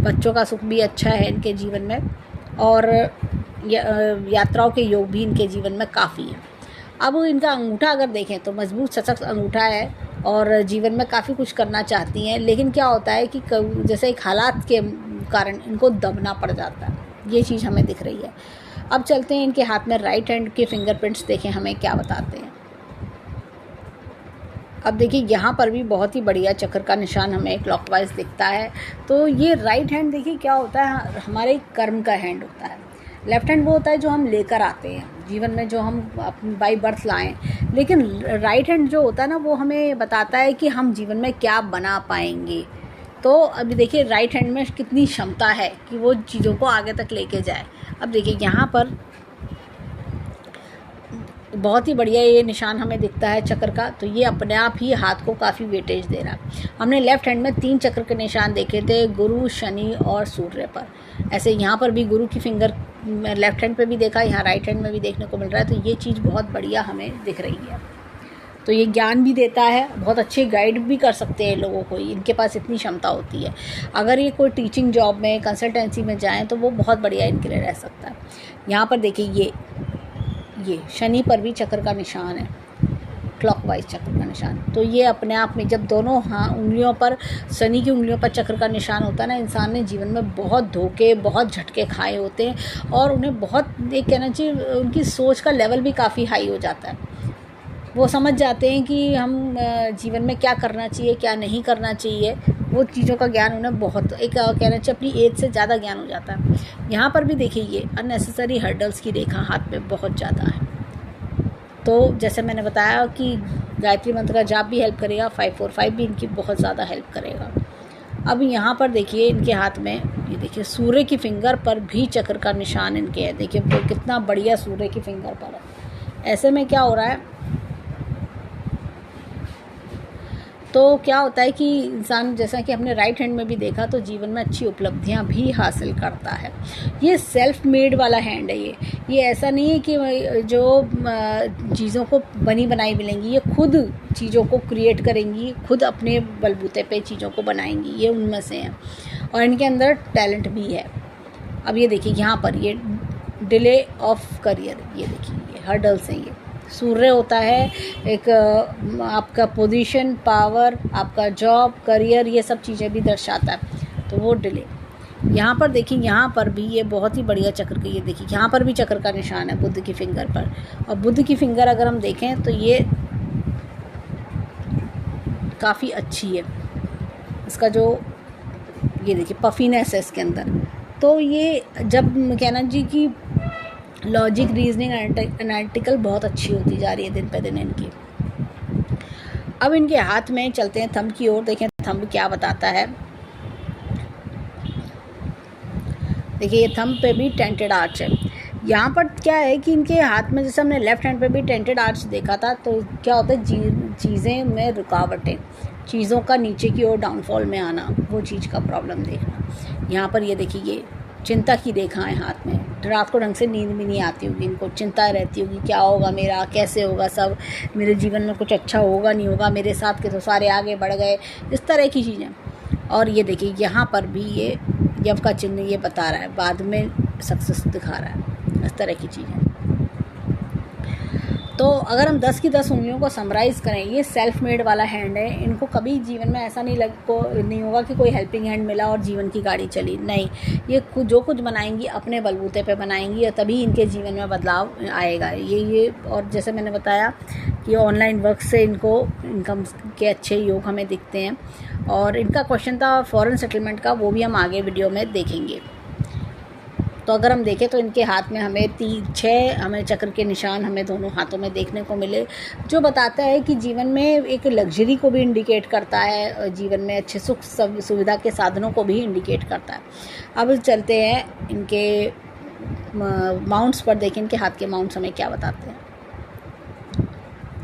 बच्चों का सुख भी अच्छा है इनके जीवन में, और यात्राओं के योग भी इनके जीवन में काफ़ी है। अब इनका अंगूठा अगर देखें तो मजबूत सशक्त अंगूठा है, और जीवन में काफ़ी कुछ करना चाहती हैं, लेकिन क्या होता है कि जैसे एक हालात के कारण इनको दबना पड़ जाता है, ये चीज़ हमें दिख रही है। अब चलते हैं इनके हाथ में राइट हैंड के फिंगरप्रिंट्स देखें हमें क्या बताते हैं। अब देखिए यहाँ पर भी बहुत ही बढ़िया चक्र का निशान हमें क्लॉकवाइज दिखता है। तो ये राइट हैंड देखिए क्या होता है, हमारे कर्म का हैंड होता है। लेफ्ट हैंड वो होता है जो हम लेकर आते हैं जीवन में, जो हम अपनी बाई बर्थ लाएं। लेकिन राइट हैंड जो होता है ना, वो हमें बताता है कि हम जीवन में क्या बना पाएंगे। तो अभी देखिए राइट हैंड में कितनी क्षमता है कि वो चीज़ों को आगे तक लेके जाए। अब देखिए यहाँ पर बहुत ही बढ़िया ये निशान हमें दिखता है चक्र का। तो ये अपने आप ही हाथ को काफ़ी वेटेज दे रहा है। हमने लेफ्ट हैंड में 3 चक्र के निशान देखे थे, गुरु, शनि और सूर्य पर। ऐसे यहाँ पर भी गुरु की फिंगर लेफ्ट हैंड पे भी देखा, यहाँ राइट हैंड में भी देखने को मिल रहा है। तो ये चीज़ बहुत बढ़िया हमें दिख रही है। तो ये ज्ञान भी देता है, बहुत अच्छे गाइड भी कर सकते हैं लोगों को, इनके पास इतनी क्षमता होती है। अगर ये कोई टीचिंग जॉब में, कंसल्टेंसी में जाएँ तो वो बहुत बढ़िया इनके लिए रह सकता है। यहाँ पर देखिए ये शनि पर भी चक्र का निशान है, क्लॉकवाइज चक्र का निशान। तो ये अपने आप में जब दोनों उंगलियों पर, शनि की उंगलियों पर चक्र का निशान होता है ना, इंसान ने जीवन में बहुत धोखे, बहुत झटके खाए होते हैं और उन्हें बहुत, एक कहना चाहिए, उनकी सोच का लेवल भी काफ़ी हाई हो जाता है। वो समझ जाते हैं कि हम जीवन में क्या करना चाहिए, क्या नहीं करना चाहिए। वो चीज़ों का ज्ञान उन्हें बहुत, एक कहना चाहिए, अपनी एज से ज़्यादा ज्ञान हो जाता है। यहाँ पर भी देखिए ये अननेसेसरी हर्डल्स की रेखा हाथ में बहुत ज़्यादा है। तो जैसे मैंने बताया कि गायत्री मंत्र का जाप भी हेल्प करेगा, 545 भी इनकी बहुत ज़्यादा हेल्प करेगा। अब यहाँ पर देखिए इनके हाथ में, ये देखिए सूर्य की फिंगर पर भी चक्र का निशान इनके है। देखिए वो कितना बढ़िया सूर्य की फिंगर पर है। ऐसे में क्या हो रहा है, तो क्या होता है कि इंसान, जैसा कि हमने राइट हैंड में भी देखा, तो जीवन में अच्छी उपलब्धियां भी हासिल करता है। ये सेल्फ मेड वाला हैंड है। ये ऐसा नहीं है कि जो चीज़ों को बनी बनाई मिलेंगी, ये खुद चीज़ों को क्रिएट करेंगी, खुद अपने बलबूते पे चीज़ों को बनाएंगी, ये उनमें से हैं। और इनके अंदर टैलेंट भी है। अब ये देखिए यहाँ पर ये डिले ऑफ करियर, ये देखिए ये हर्डल्स हैं। ये सूर्य होता है एक आपका पोजीशन, पावर, आपका जॉब, करियर, ये सब चीज़ें भी दर्शाता है। तो वो डिले। यहाँ पर देखिए, यहाँ पर भी ये बहुत ही बढ़िया चक्र का, ये देखिए यहाँ पर भी चक्र का निशान है बुध की फिंगर पर। और बुध की फिंगर अगर हम देखें तो ये काफ़ी अच्छी है। इसका जो ये देखिए पफीनेस है इसके अंदर। तो ये जब कहना जी की लॉजिक, रीजनिंग, एनालिटिकल बहुत अच्छी होती जा रही है दिन पे दिन इनकी। अब इनके हाथ में चलते हैं थंब की ओर। देखें थंब क्या बताता है। देखिए ये थंब पे भी टेंटेड आर्च है। यहाँ पर क्या है कि इनके हाथ में, जैसे हमने लेफ्ट हैंड पे भी टेंटेड आर्च देखा था, तो क्या होता है चीज़ें में रुकावटें, चीज़ों का नीचे की ओर डाउनफॉल में आना, वो चीज़ का प्रॉब्लम देखना। यहाँ पर ये देखिए ये चिंता की रेखाएं हाथ में। रात को ढंग से नींद भी नहीं आती होगी इनको, चिंता रहती होगी क्या होगा मेरा, कैसे होगा सब, मेरे जीवन में कुछ अच्छा होगा नहीं होगा, मेरे साथ के तो सारे आगे बढ़ गए, इस तरह की चीज़ें। और ये देखिए यहाँ पर भी ये यव का चिन्ह ये बता रहा है, बाद में सक्सेस दिखा रहा है, इस तरह की चीज़ें। तो अगर हम 10 की 10 उंगलियों को समराइज़ करें, ये सेल्फ मेड वाला हैंड है। इनको कभी जीवन में ऐसा नहीं होगा कि कोई हेल्पिंग हैंड मिला और जीवन की गाड़ी चली, नहीं। ये जो कुछ बनाएंगी अपने बलबूते पे बनाएंगी और तभी इनके जीवन में बदलाव आएगा। ये और जैसे मैंने बताया कि ऑनलाइन वर्क से इनको इनकम के अच्छे योग हमें दिखते हैं। और इनका क्वेश्चन था फॉरेन सेटलमेंट का, वो भी हम आगे वीडियो में देखेंगे। तो अगर हम देखें तो इनके हाथ में हमें 6 हमें चक्र के निशान हमें दोनों हाथों में देखने को मिले, जो बताता है कि जीवन में एक लग्जरी को भी इंडिकेट करता है, जीवन में अच्छे सुख सुविधा के साधनों को भी इंडिकेट करता है। अब चलते हैं इनके माउंट्स पर, देखें इनके हाथ के माउंट्स हमें क्या बताते हैं।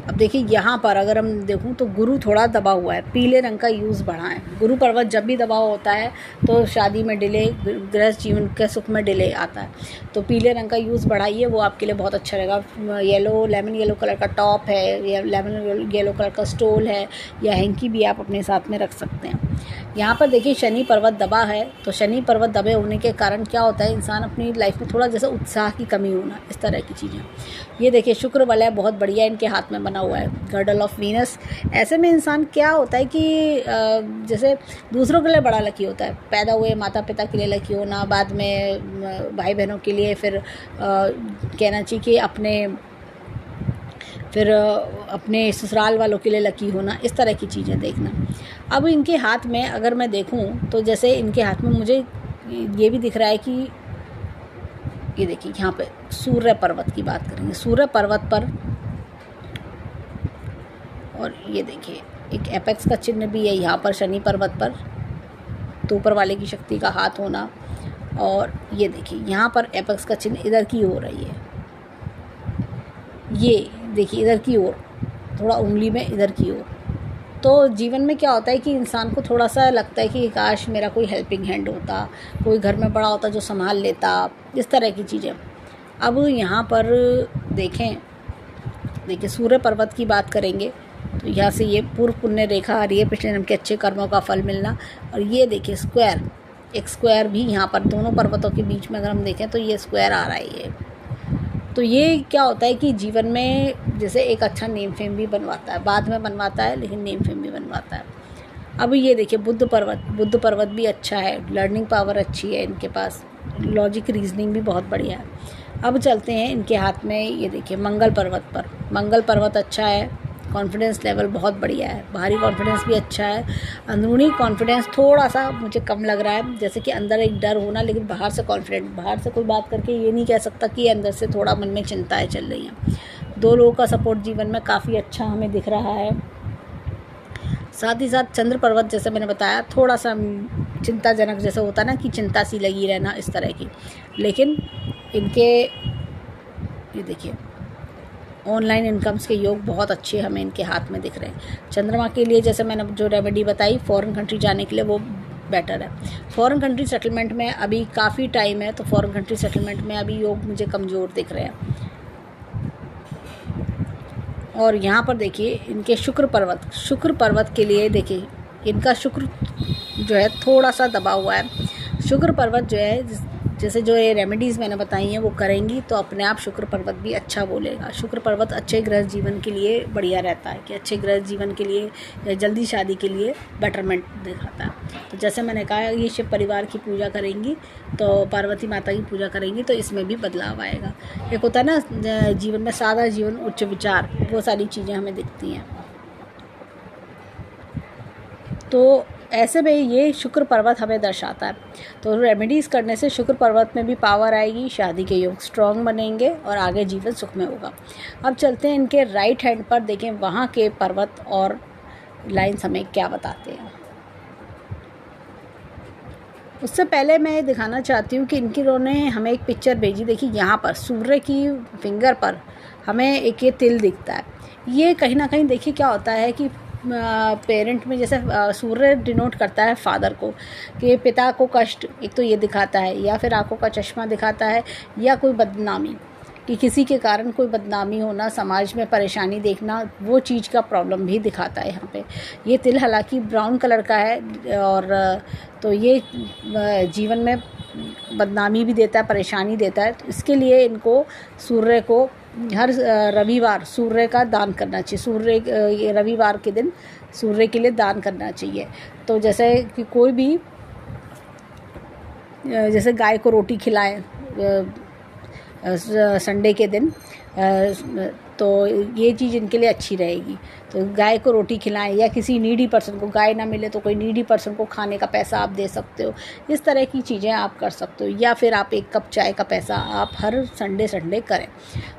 अब देखिए यहाँ पर अगर हम देखूँ तो गुरु थोड़ा दबा हुआ है, पीले रंग का यूज़ बढ़ा है। गुरु पर्वत जब भी दबाव होता है तो शादी में डिले, गृहस्थ जीवन के सुख में डिले आता है। तो पीले रंग का यूज़ बढ़ाइए, वो आपके लिए बहुत अच्छा रहेगा। येलो, लेमन येलो कलर का टॉप है, या लेमन येलो कलर का स्टोल है, या हैंकी भी आप अपने साथ में रख सकते हैं। यहाँ पर देखिए शनि पर्वत दबा है, तो शनि पर्वत दबे होने के कारण क्या होता है, इंसान अपनी लाइफ में थोड़ा जैसे उत्साह की कमी होना, इस तरह की चीज़ें। ये देखिए शुक्र वलय बहुत बढ़िया इनके हाथ में बना हुआ है, गर्डल ऑफ वीनस। ऐसे में इंसान क्या होता है कि जैसे दूसरों के लिए बड़ा लकी होता है, पैदा हुए माता पिता के लिए लकी होना, बाद में भाई बहनों के लिए, फिर कहना चाहिए कि अपने फिर अपने ससुराल वालों के लिए लकी होना, इस तरह की चीज़ें देखना। अब इनके हाथ में अगर मैं देखूं तो जैसे इनके हाथ में मुझे ये भी दिख रहा है कि ये देखिए यहाँ पे सूर्य पर्वत की बात करेंगे, सूर्य पर्वत पर, और ये देखिए एक एपेक्स का चिन्ह भी है यहाँ पर शनि पर्वत पर, तो ऊपर वाले की शक्ति का हाथ होना। और ये देखिए यहाँ पर एपेक्स का चिन्ह इधर की ओर है, ये देखिए इधर की ओर, थोड़ा उंगली में इधर की ओर। तो जीवन में क्या होता है कि इंसान को थोड़ा सा लगता है कि काश मेरा कोई हेल्पिंग हैंड होता, कोई घर में बड़ा होता जो संभाल लेता, इस तरह की चीज़ें। अब यहाँ पर देखिए सूर्य पर्वत की बात करेंगे तो यहाँ से ये पूर्व पुण्य रेखा आ रही है, पिछले जन्म के अच्छे कर्मों का फल मिलना। और ये देखिए स्क्वायर, एक स्क्वायर भी यहाँ पर दोनों पर्वतों के बीच में अगर हम देखें तो ये स्क्वायर आ रहा है ये। तो ये क्या होता है कि जीवन में जैसे एक अच्छा नेम फेम भी बनवाता है, बाद में बनवाता है लेकिन नेम फेम भी बनवाता है। अब ये देखिए बुद्ध पर्वत भी अच्छा है, लर्निंग पावर अच्छी है इनके पास, लॉजिक रीजनिंग भी बहुत बढ़िया है। अब चलते हैं इनके हाथ में, ये देखिए मंगल पर्वत अच्छा है, कॉन्फिडेंस लेवल बहुत बढ़िया है, बाहरी कॉन्फिडेंस भी अच्छा है, अंदरूनी कॉन्फिडेंस थोड़ा सा मुझे कम लग रहा है, जैसे कि अंदर एक डर होना लेकिन बाहर से कॉन्फिडेंट, बाहर से कोई बात करके ये नहीं कह सकता कि अंदर से थोड़ा मन में चिंताएं चल रही हैं। 2 लोगों का सपोर्ट जीवन में काफ़ी अच्छा हमें दिख रहा है। साथ ही साथ चंद्र पर्वत जैसे मैंने बताया थोड़ा सा चिंताजनक जैसे होता है ना कि चिंता सी लगी रहना, इस तरह की। लेकिन इनके ये देखिए ऑनलाइन इनकम्स के योग बहुत अच्छे हमें इनके हाथ में दिख रहे हैं। चंद्रमा के लिए जैसे मैंने जो रेमेडी बताई फॉरेन कंट्री जाने के लिए, वो बेटर है। फॉरेन कंट्री सेटलमेंट में अभी काफ़ी टाइम है, तो फॉरेन कंट्री सेटलमेंट में अभी योग मुझे कमज़ोर दिख रहे हैं। और यहाँ पर देखिए इनके शुक्र पर्वत के लिए देखिए इनका शुक्र जो है थोड़ा सा दबा हुआ है। शुक्र पर्वत जो है जैसे जो ये रेमेडीज़ मैंने बताई हैं वो करेंगी तो अपने आप शुक्र पर्वत भी अच्छा बोलेगा। शुक्र पर्वत अच्छे गृह जीवन के लिए बढ़िया रहता है, कि अच्छे गृह जीवन के लिए या जल्दी शादी के लिए बेटरमेंट दिखाता है। तो जैसे मैंने कहा ये शिव परिवार की पूजा करेंगी तो पार्वती माता की पूजा करेंगी तो इसमें भी बदलाव आएगा। एक होता है ना जीवन में सादा जीवन उच्च विचार, वो सारी चीज़ें हमें दिखती हैं। तो ऐसे में ये शुक्र पर्वत हमें दर्शाता है। तो रेमेडीज़ करने से शुक्र पर्वत में भी पावर आएगी, शादी के योग स्ट्रॉन्ग बनेंगे और आगे जीवन सुख में होगा। अब चलते हैं इनके राइट हैंड पर, देखें वहाँ के पर्वत और लाइन्स हमें क्या बताते हैं। उससे पहले मैं दिखाना चाहती हूँ कि इन्होंने हमें एक पिक्चर भेजी। देखिए यहाँ पर सूर्य की फिंगर पर हमें एक ये तिल दिखता है। ये कहीं ना कहीं देखिए क्या होता है कि पेरेंट में जैसे सूर्य डिनोट करता है फादर को, कि पिता को कष्ट एक तो ये दिखाता है, या फिर आंखों का चश्मा दिखाता है, या कोई बदनामी, कि किसी के कारण कोई बदनामी होना, समाज में परेशानी देखना, वो चीज़ का प्रॉब्लम भी दिखाता है यहाँ पे। ये तिल हालांकि ब्राउन कलर का है, और तो ये जीवन में बदनामी भी देता है, परेशानी देता है। तो इसके लिए इनको सूर्य को हर रविवार सूर्य का दान करना चाहिए। रविवार के दिन सूर्य के लिए दान करना चाहिए। तो जैसे कि कोई भी जैसे गाय को रोटी खिलाएं संडे के दिन, तो ये चीज़ इनके लिए अच्छी रहेगी। तो गाय को रोटी खिलाएं, या किसी नीडी पर्सन को, गाय ना मिले तो कोई नीडी पर्सन को खाने का पैसा आप दे सकते हो। इस तरह की चीज़ें आप कर सकते हो। या फिर आप 1 कप चाय का पैसा आप हर संडे करें।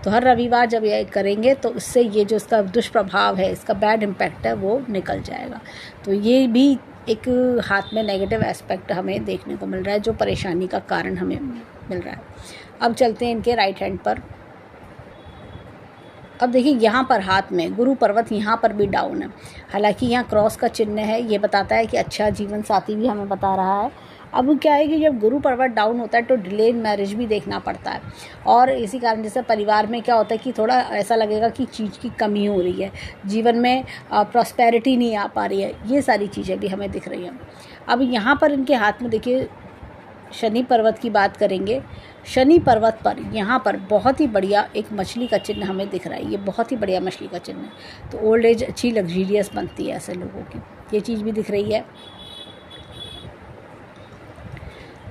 तो हर रविवार जब ये करेंगे तो इससे ये जो इसका दुष्प्रभाव है, इसका बैड इम्पैक्ट है, वो निकल जाएगा। तो ये भी एक हाथ में नेगेटिव एस्पेक्ट हमें देखने को मिल रहा है, जो परेशानी का कारण हमें मिल रहा है। अब चलते हैं इनके राइट हैंड पर। अब देखिए यहाँ पर हाथ में गुरु पर्वत यहाँ पर भी डाउन है, हालांकि यहाँ क्रॉस का चिन्ह है, ये बताता है कि अच्छा जीवन साथी भी हमें बता रहा है। अब क्या है कि जब गुरु पर्वत डाउन होता है तो डिले इन मैरिज भी देखना पड़ता है, और इसी कारण जैसे परिवार में क्या होता है कि थोड़ा ऐसा लगेगा कि चीज़ की कमी हो रही है, जीवन में प्रॉस्पेरिटी नहीं आ पा रही है, ये सारी चीज़ें भी हमें दिख रही हैं। अब यहाँ पर इनके हाथ में देखिए शनि पर्वत की बात करेंगे। शनि पर्वत पर यहाँ पर बहुत ही बढ़िया एक मछली का चिन्ह हमें दिख रहा है, ये बहुत ही बढ़िया मछली का चिन्ह है। तो ओल्ड एज अच्छी लग्जरियस बनती है ऐसे लोगों की, ये चीज़ भी दिख रही है।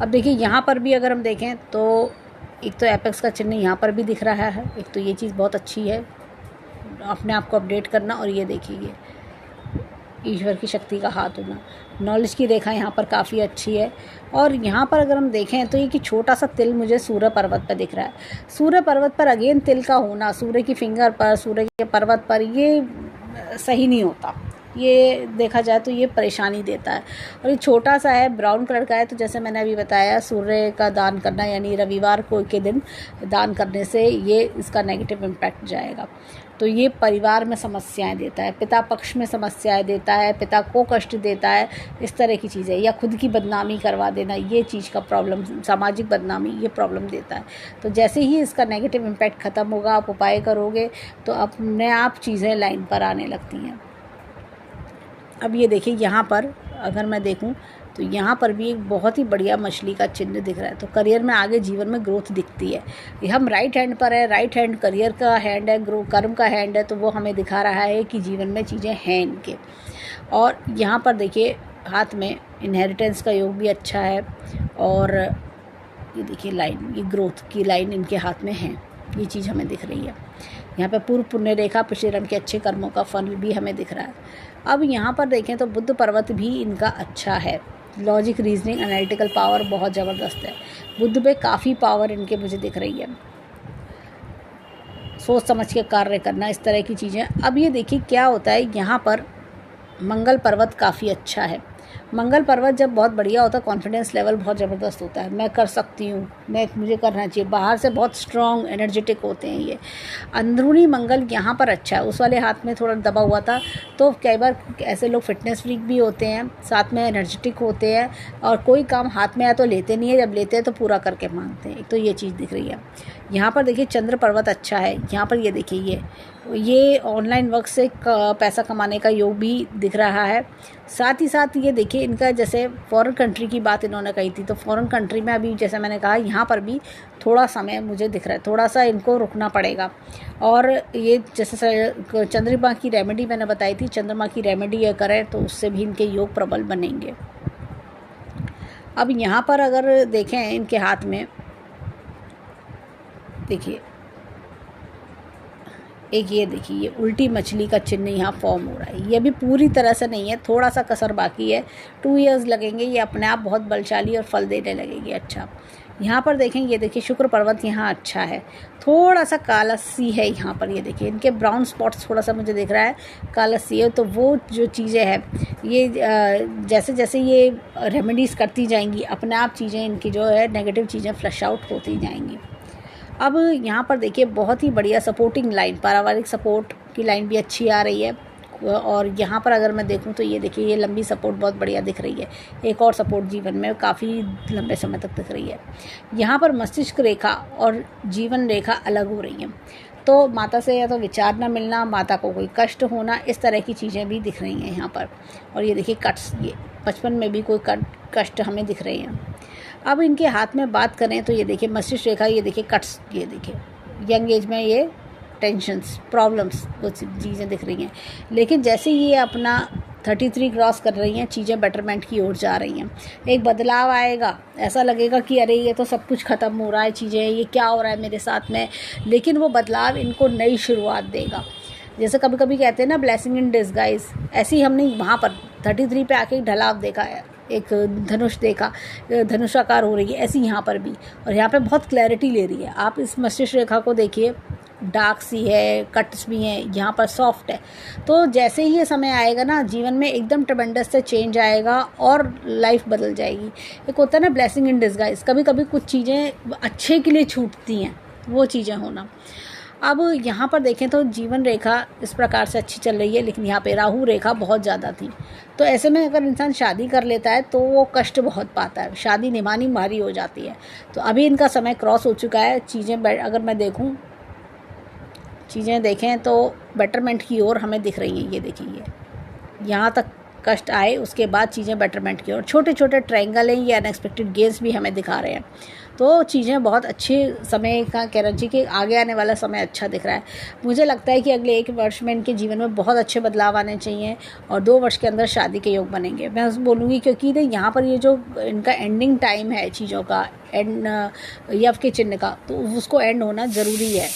अब देखिए यहाँ पर भी अगर हम देखें तो एक तो एपेक्स का चिन्ह यहाँ पर भी दिख रहा है, एक तो ये चीज़ बहुत अच्छी है। अपने आप को अपडेट करना। और ये देखिए ईश्वर की शक्ति का हाथ होना, नॉलेज की रेखा यहाँ पर काफ़ी अच्छी है। और यहाँ पर अगर हम देखें तो ये कि छोटा सा तिल मुझे सूर्य पर्वत पर दिख रहा है। सूर्य पर्वत पर अगेन तिल का होना, सूर्य की फिंगर पर, सूर्य के पर्वत पर, ये सही नहीं होता। ये देखा जाए तो ये परेशानी देता है। और ये छोटा सा है, ब्राउन कलर का है। तो जैसे मैंने अभी बताया, सूर्य का दान करना यानी रविवार को के दिन दान करने से ये इसका नेगेटिव इम्पैक्ट जाएगा। तो ये परिवार में समस्याएं देता है, पिता पक्ष में समस्याएं देता है, पिता को कष्ट देता है, इस तरह की चीज़ें, या खुद की बदनामी करवा देना, ये चीज़ का प्रॉब्लम, सामाजिक बदनामी, ये प्रॉब्लम देता है। तो जैसे ही इसका नेगेटिव इम्पैक्ट ख़त्म होगा, आप उपाय करोगे तो अपने आप चीज़ें लाइन पर आने लगती हैं। अब ये देखिए यहाँ पर अगर मैं देखूँ तो यहाँ पर भी एक बहुत ही बढ़िया मछली का चिन्ह दिख रहा है। तो करियर में आगे जीवन में ग्रोथ दिखती है। ये हम राइट हैंड पर है, राइट हैंड करियर का हैंड है, कर्म का हैंड है, तो वो हमें दिखा रहा है कि जीवन में चीज़ें हैं इनके। और यहाँ पर देखिए हाथ में इनहेरिटेंस का योग भी अच्छा है। और ये देखिए लाइन, ये ग्रोथ की लाइन इनके हाथ में है, ये चीज़ हमें दिख रही है। यहाँ पे पूर्व पुण्य रेखा, पिछले जन्म के अच्छे कर्मों का फल भी हमें दिख रहा है। अब यहाँ पर देखें तो बुद्ध पर्वत भी इनका अच्छा है। लॉजिक, रीजनिंग, एनालिटिकल पावर बहुत ज़बरदस्त है। बुद्ध पे काफ़ी पावर इनके मुझे दिख रही है। सोच समझ के कार्य करना, इस तरह की चीज़ें। अब ये देखिए क्या होता है, यहाँ पर मंगल पर्वत काफ़ी अच्छा है। मंगल पर्वत जब बहुत बढ़िया होता है, कॉन्फिडेंस लेवल बहुत ज़बरदस्त होता है। मैं कर सकती हूँ, मुझे करना चाहिए। बाहर से बहुत स्ट्रॉन्ग, एनर्जेटिक होते हैं ये। अंदरूनी मंगल यहाँ पर अच्छा है। उस वाले हाथ में थोड़ा दबा हुआ था। तो कई बार ऐसे लोग फिटनेस फ्रीक भी होते हैं, साथ में एनर्जेटिक होते हैं, और कोई काम हाथ में आया तो लेते नहीं है, जब लेते हैं तो पूरा करके मांगते हैं। तो ये चीज़ दिख रही है। यहाँ पर देखिए चंद्र पर्वत अच्छा है। यहाँ पर ये देखिए ये ऑनलाइन वर्क से पैसा कमाने का योग भी दिख रहा है। साथ ही साथ ये देखिए इनका, जैसे फॉरेन कंट्री की बात इन्होंने कही थी, तो फॉरेन कंट्री में अभी जैसे मैंने कहा यहाँ पर भी थोड़ा समय मुझे दिख रहा है, थोड़ा सा इनको रुकना पड़ेगा। और ये जैसे चंद्रमा की रेमेडी मैंने बताई थी, चंद्रमा की रेमेडी ये करें तो उससे भी इनके योग प्रबल बनेंगे। अब यहाँ पर अगर देखें इनके हाथ में, देखिए एक ये देखिए ये उल्टी मछली का चिन्ह यहाँ फॉर्म हो रहा है। ये भी पूरी तरह से नहीं है, थोड़ा सा कसर बाकी है। 2 इयर्स लगेंगे, ये अपने आप बहुत बलशाली और फल देने लगेगी। अच्छा, यहाँ पर देखें, ये देखिए शुक्र पर्वत यहाँ अच्छा है। थोड़ा सा कालसी है यहाँ पर, ये देखिए इनके ब्राउन स्पॉट्स थोड़ा सा मुझे दिख रहा है, कालसी है। तो वो जो चीज़ें हैं, ये जैसे जैसे ये रेमेडीज़ करती जाएंगी, अपने आप चीज़ें इनकी जो है नेगेटिव चीज़ें फ्लश आउट होती जाएंगी। अब यहाँ पर देखिए बहुत ही बढ़िया सपोर्टिंग लाइन, पारिवारिक सपोर्ट की लाइन भी अच्छी आ रही है। और यहाँ पर अगर मैं देखूँ तो ये देखिए ये लंबी सपोर्ट बहुत बढ़िया दिख रही है। एक और सपोर्ट जीवन में काफ़ी लंबे समय तक दिख रही है। यहाँ पर मस्तिष्क रेखा और जीवन रेखा अलग हो रही हैं। तो माता से या तो विचार न मिलना, माता को कोई कष्ट होना, इस तरह की चीज़ें भी दिख रही हैं यहाँ पर। और ये देखिए कट्स, ये बचपन में भी कोई कष्ट हमें दिख रहे हैं। अब इनके हाथ में बात करें तो ये देखिए मस्तिष्क रेखा, ये देखिए कट्स, ये देखिए यंग एज में ये टेंशन्स, प्रॉब्लम्स, वो चीज़ें दिख रही हैं। लेकिन जैसे ये अपना 33 क्रॉस कर रही हैं, चीज़ें बेटरमेंट की ओर जा रही हैं। एक बदलाव आएगा, ऐसा लगेगा कि अरे ये तो सब कुछ ख़त्म हो रहा है, चीज़ें, ये क्या हो रहा है मेरे साथ में। लेकिन वो बदलाव इनको नई शुरुआत देगा। जैसे कभी कभी कहते हैं ना, ब्लेसिंग इन डिस्गाइज, ऐसे ही हमने वहाँ पर 33 पे आके एक ढलाव देखा है, एक धनुष देखा, धनुष आकार हो रही है, ऐसी यहाँ पर भी। और यहाँ पे बहुत क्लैरिटी ले रही है। आप इस मस्तिष्क रेखा को देखिए, डार्क सी है, कट्स भी हैं, यहाँ पर सॉफ्ट है। तो जैसे ही ये समय आएगा ना, जीवन में एकदम ट्रेमेंडस से चेंज आएगा और लाइफ बदल जाएगी। एक होता है ना ब्लेसिंग इन डिस्गाइज, कभी कभी कुछ चीज़ें अच्छे के लिए छूटती हैं, वो चीज़ें होना। अब यहाँ पर देखें तो जीवन रेखा इस प्रकार से अच्छी चल रही है, लेकिन यहाँ पे राहु रेखा बहुत ज़्यादा थी। तो ऐसे में अगर इंसान शादी कर लेता है तो वो कष्ट बहुत पाता है, शादी निभानी भारी हो जाती है। तो अभी इनका समय क्रॉस हो चुका है। चीज़ें अगर मैं देखूँ, चीज़ें देखें तो बेटरमेंट की ओर हमें दिख रही हैं। ये देखिए यहाँ तक कष्ट आए, उसके बाद चीज़ें बेटरमेंट की ओर, छोटे छोटे ट्रायंगल हैं, ये अनएक्सपेक्टेड गेन्स भी हमें दिखा रहे हैं। तो चीज़ें बहुत अच्छे समय का कह रही कि आगे आने वाला समय अच्छा दिख रहा है। मुझे लगता है कि अगले 1 वर्ष में इनके जीवन में बहुत अच्छे बदलाव आने चाहिए और 2 वर्ष के अंदर शादी के योग बनेंगे। मैं बोलूँगी क्योंकि यहाँ पर ये जो इनका एंडिंग टाइम है चीज़ों का, एंड यव के चिन्ह का, तो उसको एंड होना ज़रूरी है।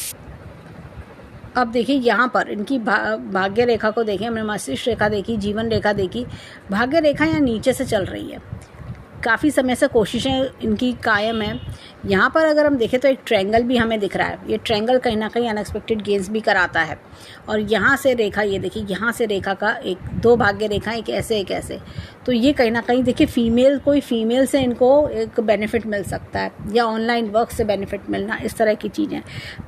अब देखिए यहाँ पर इनकी भाग्य रेखा को देखें, हमने मस्तिष्क रेखा देखी, जीवन रेखा देखी, भाग्य रेखा यहाँ नीचे से चल रही है। काफ़ी समय से कोशिशें इनकी कायम हैं। यहाँ पर अगर हम देखें तो एक ट्रायंगल भी हमें दिख रहा है। ये ट्रायंगल कहीं ना कहीं अनएक्सपेक्टेड गेन्स भी कराता है। और यहाँ से रेखा, ये देखिए यहाँ से रेखा का दो भाग्य रेखा, एक ऐसे, तो ये कहीं ना कहीं देखिए कोई फीमेल से इनको एक बेनिफिट मिल सकता है, या ऑनलाइन वर्क से बेनिफिट मिलना, इस तरह की चीज़ें।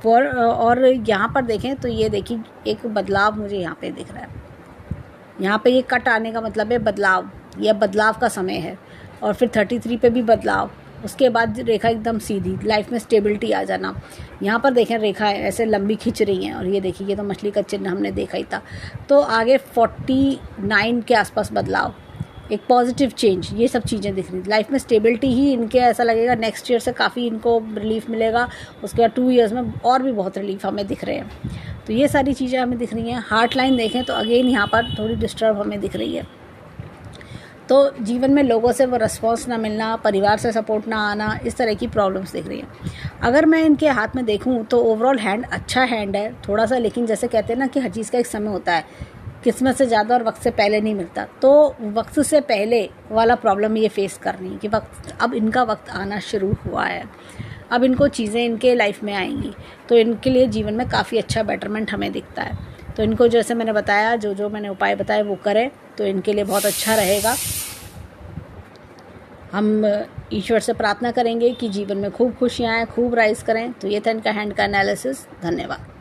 और यहाँ पर देखें तो ये देखिए एक बदलाव मुझे यहाँ पर दिख रहा है। यहाँ पे ये कट आने का मतलब है बदलाव, यह बदलाव का समय है। और फिर 33 पे भी बदलाव, उसके बाद रेखा एकदम सीधी, लाइफ में स्टेबिलिटी आ जाना। यहाँ पर देखें रेखा ऐसे लंबी खिंच रही हैं, और ये देखिए ये तो मछली का चिन्ह हमने देखा ही था। तो आगे 49 के आसपास बदलाव, एक पॉजिटिव चेंज, ये सब चीज़ें दिख रही। लाइफ में स्टेबिलिटी ही इनके ऐसा लगेगा नेक्स्ट ईयर से काफ़ी इनको रिलीफ मिलेगा। उसके बाद 2 ईयर्स में और भी बहुत रिलीफ हमें दिख रहे हैं। तो ये सारी चीज़ें हमें दिख रही हैं। हार्ट लाइन देखें तो अगेन यहाँ पर थोड़ी डिस्टर्ब हमें दिख रही है। तो जीवन में लोगों से वो रिस्पॉन्स ना मिलना, परिवार से सपोर्ट ना आना, इस तरह की प्रॉब्लम्स दिख रही हैं। अगर मैं इनके हाथ में देखूं तो ओवरऑल हैंड अच्छा हैंड है थोड़ा सा, लेकिन जैसे कहते हैं ना कि हर चीज़ का एक समय होता है, किस्मत से ज़्यादा और वक्त से पहले नहीं मिलता। तो वक्त से पहले वाला प्रॉब्लम ये फेस करनी है कि अब इनका वक्त आना शुरू हुआ है। अब इनको चीज़ें इनके लाइफ में आएंगी, तो इनके लिए जीवन में काफ़ी अच्छा बेटरमेंट हमें दिखता है। तो इनको जैसे मैंने बताया, जो मैंने उपाय बताए वो करें तो इनके लिए बहुत अच्छा रहेगा। हम ईश्वर से प्रार्थना करेंगे कि जीवन में खूब खुशियाँ आएँ, खूब राइज करें। तो ये था इनका हैंड का एनालिसिस। धन्यवाद।